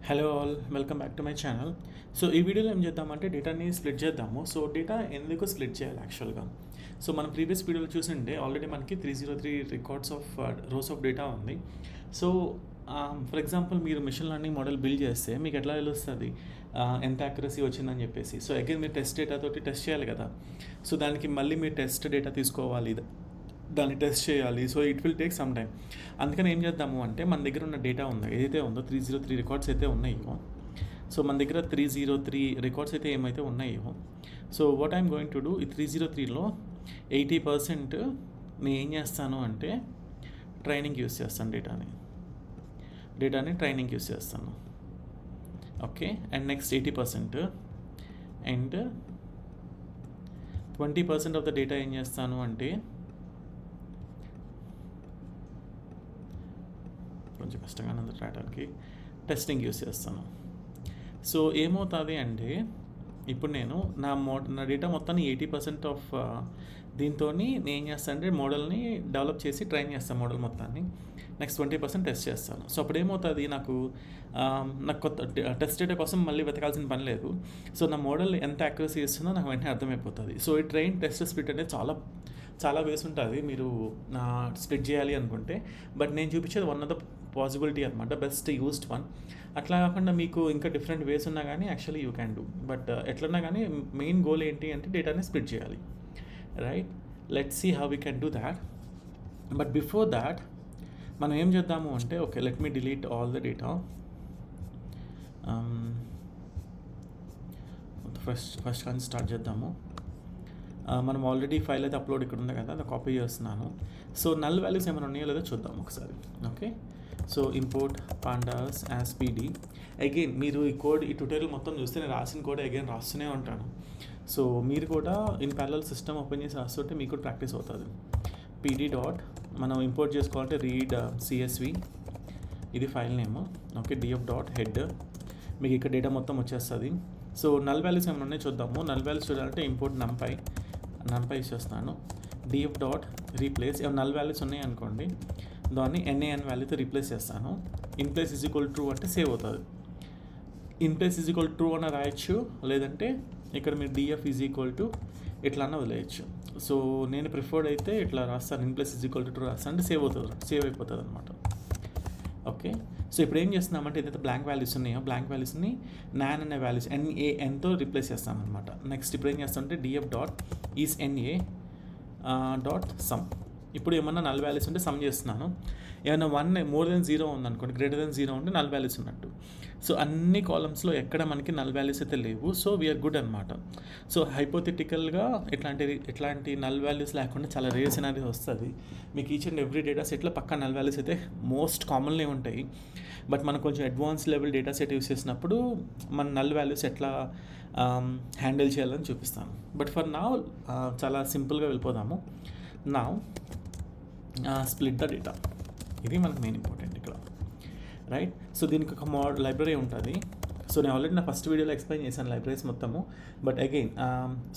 Hello all, welcome back to my channel. So ఈ వీడియోలో ఏం చేద్దామంటే డేటాని స్ప్లిట్ చేద్దాము. సో డేటా ఎందుకు స్ప్లిట్ చేయాలి యాక్చువల్గా? సో మనం ప్రీవియస్ వీడియోలో చూసింటే ఆల్రెడీ మనకి 303 records of rows of data ఉంది. సో ఫర్ ఎగ్జాంపుల్ మీరు మిషన్ లెర్నింగ్ మోడల్ బిల్డ్ చేస్తే మీకు ఎట్లా తెలుస్తుంది ఎంత యాక్యురసీ వచ్చిందని చెప్పేసి? సో అగైన్ మీరు టెస్ట్ డేటా తోటి టెస్ట్ చేయాలి కదా. సో దానికి మళ్ళీ మీరు టెస్ట్ డేటా తీసుకోవాలి, దాన్ని టెస్ట్ చేయాలి. So it will take some time. అందుకని ఏం చేద్దాము అంటే మన దగ్గర ఉన్న డేటా ఉందో ఏదైతే ఉందో 303 రికార్డ్స్ అయితే ఉన్నాయో, సో మన దగ్గర 303 రికార్డ్స్ అయితే ఏమైతే ఉన్నాయో, so what I'm going to do, ఈ 303లో 80% నేను ఏం చేస్తాను అంటే ట్రైనింగ్ యూస్ చేస్తాను, డేటాని ట్రైనింగ్ యూస్ చేస్తాను. Okay, and next 80% and 20% of the data ఏం చేస్తాను అంటే కొంచెం కష్టంగానే ఉంది రాయడానికి, టెస్టింగ్ యూస్ చేస్తాను. సో ఏమవుతుంది అంటే ఇప్పుడు నేను నా డేటా మొత్తాన్ని 80% ఆఫ్ దీంతో నేను ఏం చేస్తాను అంటే మోడల్ని డెవలప్ చేసి ట్రైన్ చేస్తాను మోడల్ మొత్తాన్ని. నెక్స్ట్ 20% టెస్ట్ చేస్తాను. సో అప్పుడు ఏమవుతుంది, నాకు కొత్త టెస్ట్ డేటా కోసం మళ్ళీ వెతకాల్సిన పని లేదు. సో నా మోడల్ ఎంత యాక్యురసీ ఇస్తుందో నాకు వెంటనే అర్థమైపోతుంది. సో ఈ ట్రైన్ టెస్ట్ స్ప్లిట్ అనేది చాలా వేస్ ఉంటుంది మీరు స్ప్లిట్ చేయాలి అనుకుంటే. బట్ నేను చూపించేది వన్ ఆఫ్ ద పాసిబిలిటీ అనమాట, బెస్ట్ యూస్డ్ వన్. అట్లా కాకుండా మీకు ఇంకా డిఫరెంట్ వేస్ ఉన్నా కానీ actually you can do. But ఎట్లన్నా కానీ మెయిన్ గోల్ ఏంటి అంటే డేటాని స్ప్లిట్ చేయాలి, right? Let's see how we can do that. But before that మనం ఏం చేద్దాము అంటే, okay, let me delete all the data. First కానీ స్టార్ట్ చేద్దాము. మనం ఆల్రెడీ ఫైల్ అయితే అప్లోడ్ ఇక్కడ ఉంది కదా, అది కాపీ చేస్తున్నాను. సో నల్ వాల్యూస్ ఏమైనా ఉన్నాయో లేదో చూద్దాం ఒకసారి. Okay, so import pandas as PD. Again మీరు ఈ ట్యూటోరియల్ మొత్తం చూస్తే నేను రాసిన కోడ్ అగైన్ రాస్తూనే ఉంటాను. సో మీరు కూడా ఇన్ ప్యారలల్ సిస్టమ్ ఓపెన్ చేసి రాస్తుంటే మీకు కూడా ప్రాక్టీస్ అవుతుంది. పీడీ డాట్ మనం ఇంపోర్ట్ చేసుకోవాలంటే రీడ్ సిఎస్వి, ఇది file name. Okay, DF dot head, మీకు ఇక్కడ డేటా మొత్తం వచ్చేస్తుంది. సో నల్ వాల్యూస్ ఏమైనా ఉన్నాయో చూద్దాము. నల్ వాల్యూస్ చూడాలంటే ఇంపోర్ట్ నంపై ఇచ్చేస్తున్నాను. డిఎఫ్ డాట్ రీప్లేస్, ఏమైనా నల్ వాల్యూస్ ఉన్నాయి అనుకోండి, దాన్ని ఎన్ఏఎన్ వాల్యూతో రీప్లేస్ చేస్తాను. In place is equal true అంటే సేవ్ అవుతుంది. In place is equal true అన్న రాయొచ్చు, లేదంటే ఇక్కడ మీరు డిఎఫ్ ఈజ్ ఈక్వల్ టు ఇట్లా అన్న వదిలేయచ్చు. సో నేను ప్రిఫర్డ్ అయితే ఇట్లా రాస్తాను, in place is equal to true రాస్తాను అంటే సేవ్ అయిపోతుంది అనమాట. ఓకే, సో ఇప్పుడు ఏం చేస్తున్నామంటే ఏదైతే బ్లాంక్ వాల్యూస్ ఉన్నాయో బ్లాంక్ వాల్యూస్ని నాన్ అనే వాల్యూస్ ఎన్ఏఎన్తో రీప్లేస్ చేస్తాను అనమాట. నెక్స్ట్ ఇప్పుడు ఏం చేస్తామంటే DF dot is NA dot sum. ఇప్పుడు ఏమన్నా నల్ వాల్యూస్ ఉంటే సమ్ చేస్తున్నాను. ఏమైనా 1 మోర్ దెన్ 0 ఉందనుకోండి, గ్రేటర్ దెన్ 0 ఉంటే నల్ వాల్యూస్ ఉన్నట్టు. సో అన్ని కాలమ్స్లో ఎక్కడ మనకి నల్ వాల్యూస్ అయితే లేవు, సో వీఆర్ గుడ్ అనమాట. సో హైపోథెటికల్గా ఇట్లాంటి నల్ వాల్యూస్ లేకుండా చాలా రేర్ సినారీస్ వస్తుంది మీకు. ఈచ్ అండ్ ఎవ్రీ డేటా సెట్లో పక్కా నల్ వాల్యూస్ అయితే మోస్ట్ కామన్లీ ఉంటాయి. బట్ మనం కొంచెం advance level data set use చేసినప్పుడు మన నల్ వాల్యూస్ ఎట్లా హ్యాండిల్ చేయాలని చూపిస్తాను. బట్ ఫర్ నా చాలా సింపుల్గా వెళ్ళిపోదాము. నా స్ప్లిట్ ద డేటా, ఇది మనకు మెయిన్ ఇంపార్టెంట్ ఇక్కడ, రైట్? సో దీనికి ఒక లైబ్రరీ ఉంటుంది. సో నేను ఆల్రెడీ నా ఫస్ట్ వీడియోలో ఎక్స్ప్లెయిన్ చేశాను లైబ్రరీస్ మొత్తము. బట్ అగైన్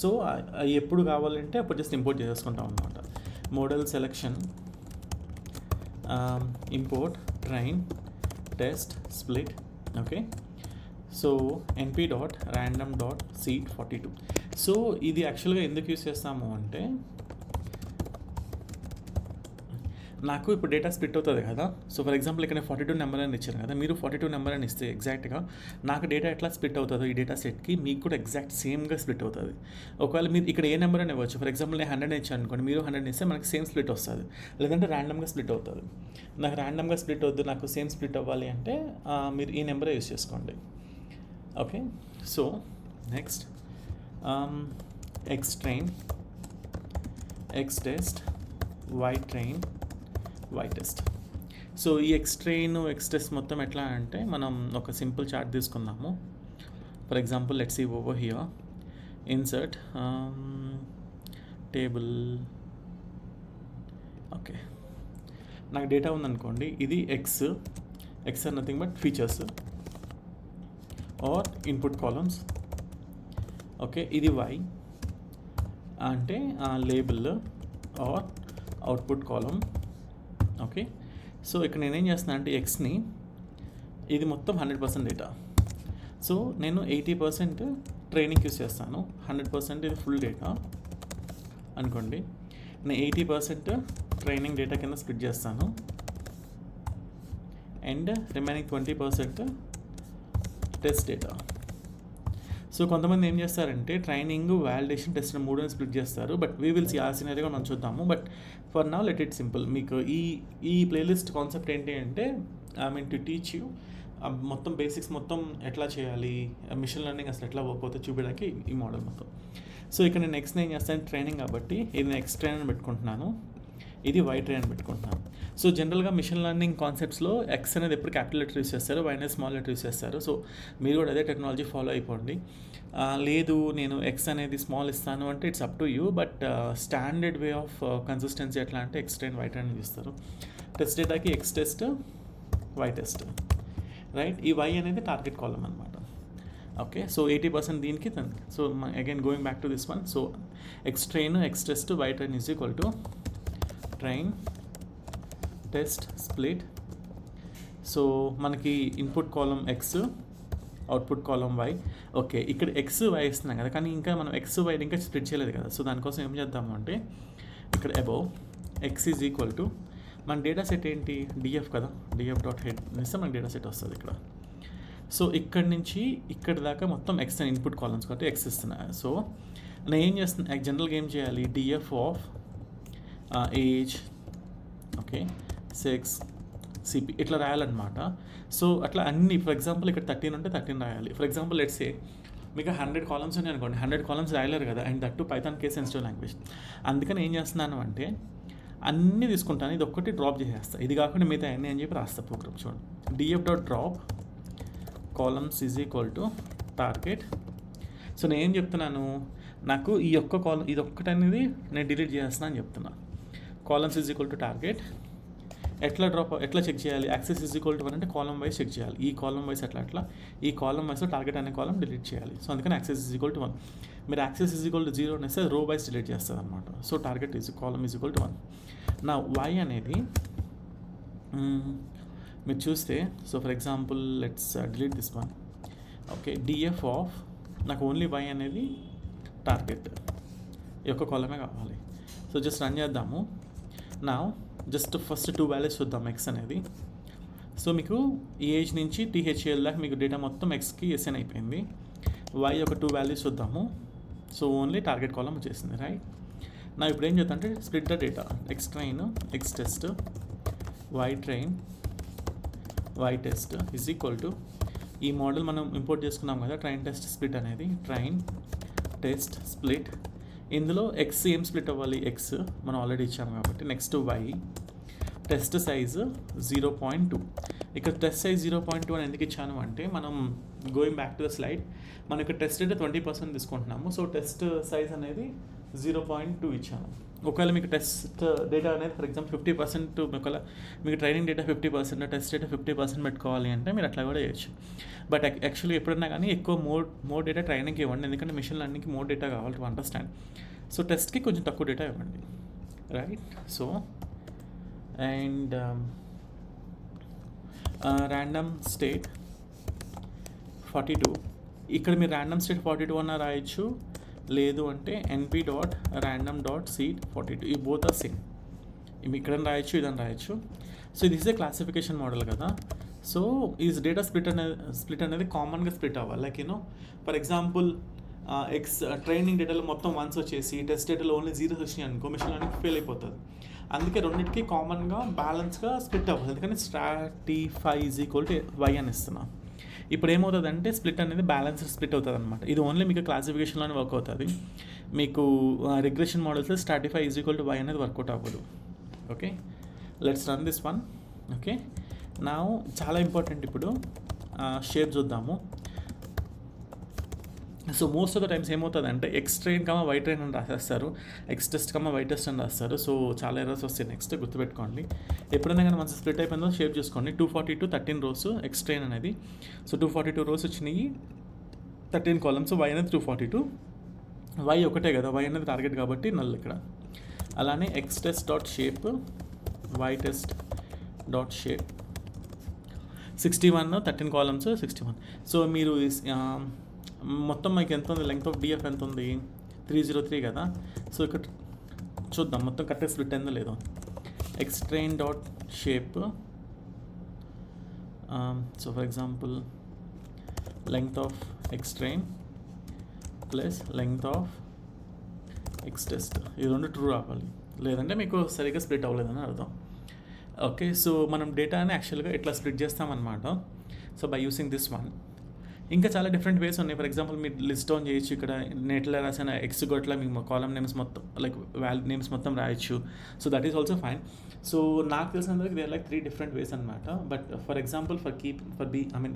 సో ఎప్పుడు కావాలంటే అప్పుడు జస్ట్ ఇంపోర్ట్ చేసుకుంటాం అనమాట. Model selection import train test split. Okay, so NP dot random dot seed 42. So ఇది యాక్చువల్గా ఎందుకు యూస్ చేస్తాము అంటే, నాకు ఇప్పుడు డేటా స్ప్లిట్ అవుతుంది కదా. సో ఫర్ ఎగ్జాంపుల్ ఇక్కడ 42 నెంబర్ అని ఇచ్చాను కదా, మీరు 42 నెంబర్ అని ఇస్తే ఎగ్జాక్ట్గా నాకు డేటా ఎట్లా స్ప్లిట్ అవుతుందో ఈ డేటా సెట్కి మీకు కూడా ఎగ్జాక్ట్ సేమ్గా స్ప్లిట్ అవుతుంది. ఒకవేళ మీరు ఇక్కడ ఏ నెంబర్ అని ఇవ్వచ్చు. ఫర్ ఎగ్జాంపుల్ నేను 100 ఇచ్చాను అనుకోండి, మీరు 100 ఇస్తే మనకి సేమ్ స్ప్లిట్ వస్తుంది. లేదంటే ర్యాండమ్గా స్ప్లిట్ అవుతుంది. నాకు ర్యాండమ్గా స్ప్లిట్ వద్దు, నాకు సేమ్ స్ప్లిట్ అవ్వాలి అంటే మీరు ఈ నెంబరే యూస్ చేసుకోండి. Okay, so next x train X test why train y test. So ఈ ఎక్స్ ట్రైన్ ఎక్స్ టెస్ట్ మొత్తం ఎట్లా అంటే మనం ఒక సింపుల్ చార్ట్ తీసుకుందాము. For example let's see over here insert table. Okay, నాకు డేటా ఉందనుకోండి, ఇది x are nothing but features or input columns. Okay, ఇది వై అంటే label or output column. Okay, so ఇక్కడ నేనేం చేస్తున్నా అంటే ఎక్స్ని ఇది మొత్తం 100% డేటా. సో నేను 80% ట్రైనింగ్ యూస్ చేస్తాను, 100% ఇది ఫుల్ డేటా అనుకోండి. నేను 80% ట్రైనింగ్ డేటా కింద స్ప్లిట్ చేస్తాను and remaining 20% test data. So కొంతమంది ఏం చేస్తారంటే ట్రైనింగ్, వ్యాలిడేషన్, టెస్ట్ మూడుని స్ప్లిట్ చేస్తారు. బట్ వీ విల్ సీ ఆ సినారియో మనం చూద్దాము. But for now let it simple. మీకు ఈ ప్లేలిస్ట్ కాన్సెప్ట్ ఏంటి అంటే టు టీచ్ యూ మొత్తం బేసిక్స్ మొత్తం ఎట్లా చేయాలి, మిషన్ లెర్నింగ్ అసలు ఎట్లా వర్క్ అవుతుందో చూపించడానికి ఈ మోడల్ మొత్తం. సో ఇక్కడ నేను నెక్స్ట్ ఏం చేస్తాను, ట్రైనింగ్ కాబట్టి ఇది నేను ఎక్స్ ట్రైన్ అని పెట్టుకుంటున్నాను, ఇది వై ట్రైన్ అని పెట్టుకుంటున్నాను. సో జనరల్గా మిషన్ లెర్నింగ్ కాన్సెప్ట్స్లో ఎక్స్ అనేది ఎప్పుడు క్యాపిటల్ లెటర్ యూస్ చేస్తారు, వై అనేది స్మాల్ లెటర్ యూస్ చేస్తారు. సో మీరు కూడా అదే టెక్నాలజీ ఫాలో అయిపోండి. లేదు నేను ఎక్స్ అనేది స్మాల్ ఇస్తాను అంటే it's up to you. But standard way of consistency ఎట్లా అంటే ఎక్స్ ట్రైన్, వై ట్రైన్ ఇస్తారు. టెస్ట్ డేటాకి X test, Y test, right. ఈ వై అనేది టార్గెట్ కాలమ్ అనమాట. ఓకే, సో 80% దీనికి. So again going back to this one. So X train, X test, why train is equal to train, test, split. So మనకి input column X, output column Y. Okay, ఇక్కడ X Y ఇస్తున్నాం కదా, కానీ ఇంకా మనం X వైని ఇంకా split చేయలేదు కదా. సో దానికోసం ఏం చేద్దాము అంటే ఇక్కడ above X is equal to మన డేటా సెట్ ఏంటి, డిఎఫ్ కదా, డిఎఫ్ డాట్ హెడ్ ఇస్తే మనకి డేటా సెట్ వస్తుంది ఇక్కడ. సో ఇక్కడి నుంచి ఇక్కడ దాకా మొత్తం ఎక్స్ అని ఇన్పుట్ కాలమ్స్ కాబట్టి ఎక్స్ ఇస్తున్నా. సో నేను ఏం చేస్తున్నా, జనరల్గా ఏం చేయాలి, DF of age, okay, sex, CP ఇట్లా రాయాలన్నమాట. సో అట్లా అన్ని, ఫర్ ఎగ్జాంపుల్ ఇక్కడ 13 ఉంటే 13 రాయాలి. ఫర్ ఎగ్జాంపుల్ లెట్స్ సే మీకు 100 కాలమ్స్ ఉన్నాయి అనుకోండి, 100 కాలమ్స్ రాయలేరు కదా. And that to Python case sensitive language. అందుకని ఏం చేస్తున్నాను అంటే అన్నీ తీసుకుంటాను, ఇది ఒక్కటి డ్రాప్ చేసేస్తాను, ఇది కాకుండా మిగతా అన్నీ అని చెప్పి రాస్తా ప్రోగ్రామ్. చూడండి, DF dot drop columns is equal to target. So నేను ఏం చెప్తున్నాను, నాకు ఈ ఒక్క కాలం ఇది ఒక్కటి అనేది నేను డిలీట్ చేస్తున్నా అని చెప్తున్నా. Columns is equal to target. ఎట్లా చెక్ చేయాలి, యాక్సెస్ ఈజ్ ఈక్వల్ టు 1 అంటే కాలం వైజ్ చెక్ చేయాలి. ఈ కాలం వైజ్ అట్లా ఈ కాలం వైజ్లో టార్గెట్ అనే కాలం డిలీట్ చేయాలి. సో అందుకని యాక్సెస్ ఈజ్ ఈక్వల్ టు 1. మీరు యాక్సెస్ ఈజ్ ఈక్వల్ టు 0 అనేస్తే రో వైజ్ డిలీట్ చేస్తుంది అనమాట. So target is column is equal to 1. నా వై అనేది మీరు చూస్తే, so for example let's delete this one. Okay, DF of నాకు ఓన్లీ వై అనేది టార్గెట్, ఈ యొక్క కాలమే కావాలి. సో జస్ట్ రన్ చేద్దాము. నా జస్ట్ ఫస్ట్ 2 వాల్యూస్ చూద్దాం ఎక్స్ అనేది. సో మీకు ఈ ఏజ్ నుంచి టీహెచ్ఏఎల్ దాకా మీకు డేటా మొత్తం ఎక్స్కి ఎస్ఎన్ అయిపోయింది. వై ఒక 2 వాల్యూస్ చూద్దాము. సో ఓన్లీ టార్గెట్ కాలం వచ్చేసింది, రైట్. నా ఇప్పుడు ఏం చేద్దాం అంటే split the data, x train, X test, why train, y test is equal to ఈ మోడల్ మనం ఇంపోర్ట్ చేసుకున్నాం కదా, ట్రైన్ టెస్ట్ స్ప్లిట్ అనేది, ట్రైన్ టెస్ట్ స్ప్లిట్. ఇందులో ఎక్స్ ఏం స్ప్లిట్ అవ్వాలి, ఎక్స్ మనం ఆల్రెడీ ఇచ్చాము కాబట్టి. Next y test size 0.2. ఇక్కడ టెస్ట్ సైజ్ 0.2 అని ఎందుకు ఇచ్చాను అంటే మనం going back to the slide, మనం ఇక్కడ టెస్ట్ డేటా 20% తీసుకుంటున్నాము. సో టెస్ట్ సైజ్ అనేది 0.2 ఇచ్చాను. ఒకవేళ మీకు టెస్ట్ డేటా అనేది ఫర్ ఎగ్జాంపుల్ 50%, ఒకవేళ మీకు ట్రైనింగ్ డేటా 50%, టెస్ట్ డేటా 50% పెట్టుకోవాలి అంటే మీరు అట్లా కూడా చేయొచ్చు. బట్ యాక్చువల్లీ ఎప్పుడన్నా కానీ ఎక్కువ మోర్ డేటా ట్రైనింగ్కి ఇవ్వండి, ఎందుకంటే మిషన్ లెర్నింగ్కి మోర్ డేటా కావాలి టు అండర్స్టాండ్. సో టెస్ట్కి కొంచెం తక్కువ డేటా ఇవ్వండి, right. So and random state 42. ఇక్కడ మీరు ర్యాండమ్ స్టేట్ 42 అన్న రాయొచ్చు, లేదు అంటే np dot random dot seed 42. ఈ బోత్ ఆర్ సేమ్, ఇక్కడ రాయొచ్చు, ఇదని రాయొచ్చు. సో ఇది ఇస్ ఏ క్లాసిఫికేషన్ మోడల్ కదా. సో ఈ డేటా స్ప్లిట్ అనేది కామన్గా స్ప్లిట్ అవ్వాలి. Like for example X training డేటాలో మొత్తం 1s వచ్చేసి టెస్ట్ డేటాలో ఓన్లీ 0s వచ్చినాయి అనుకో, మిషన్ లెర్నింగ్ ఫెయిల్ అయిపోతుంది. అందుకే రెండింటికి కామన్గా బ్యాలెన్స్గా స్ప్లిట్ అవ్వాలి. అందుకని stratify is equal to y అని ఇస్తున్నాను. ఇప్పుడు ఏమవుతుందంటే స్ప్లిట్ అనేది బ్యాలెన్స్డ్ స్ప్లిట్ అవుతుంది అనమాట. ఇది ఓన్లీ మీకు క్లాసిఫికేషన్లోనే వర్క్ అవుతుంది. మీకు రిగ్రెషన్ మోడల్స్లో stratify is equal to Y అనేది వర్కౌట్ అవ్వదు. Okay, let's run this one. Okay, నా చాలా ఇంపార్టెంట్ ఇప్పుడు షేప్ చూద్దాము. So most of the times ఏమవుతుందంటే ఎక్స్ ట్రైన్ వై ట్రైన్ అని రాసేస్తారు, ఎక్స్ టెస్ట్ వై టెస్ట్ అని రాస్తారు. సో చాలా ఎర్రర్స్ వస్తాయి. నెక్స్ట్ గుర్తుపెట్టుకోండి, ఎప్పుడైనా కానీ మంచి స్ప్లిట్ అయిపోయిందో షేప్ చూసుకోండి. 242 13 rows ఎక్స్ ట్రైన్ అనేది. సో 242 rows వచ్చినాయి, 13 columns. వై అనేది 242, వై ఒకటే కదా, వై అనేది టార్గెట్ కాబట్టి నల్ ఇక్కడ. అలానే x test dot shape, y test dot shape. 61 13 columns 61. So మీరు మొత్తం మీకు ఎంత ఉంది, లెంగ్త్ ఆఫ్ డిఎఫ్ ఎంత ఉంది, 303 కదా. సో ఇక్కడ చూద్దాం మొత్తం కరెక్ట్ స్ప్లిట్ అయిందో లేదో. X train dot shape, so for example length of X train plus length of X test, ఈ రెండు ట్రూ రావాలి, లేదంటే మీకు సరిగ్గా స్ప్లిట్ అవ్వలేదని అర్థం. ఓకే, సో మనం డేటాని యాక్చువల్గా ఇట్లా స్ప్లిట్ చేస్తామన్నమాట. So by using this one. ఇంకా చాలా డిఫరెంట్ వేస్ ఉన్నాయి. ఫర్ ఎగ్జాంపుల్ మీరు లిస్ట్ డౌన్ చేయొచ్చు. ఇక్కడ నెట్లో రాసిన ఎక్స్ గొట్ల మీ కాలమ్ నేమ్స్ మొత్తం లైక్ వాల్యూ నేమ్స్ మొత్తం రాయొచ్చు. So that is also fine. So నాకు తెలిసినందుకు they are like 3 different ways అనమాట. But for example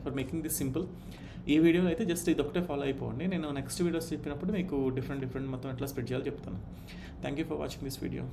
for making this simple, ఈ వీడియో అయితే జస్ట్ ఇది ఒకటే ఫాలో అయిపోండి. నేను నెక్స్ట్ వీడియోస్ చెప్పినప్పుడు మీకు డిఫరెంట్ మొత్తం ఎట్లా స్ప్లిట్ చేయాలో చెప్తాను. Thank you for watching this video.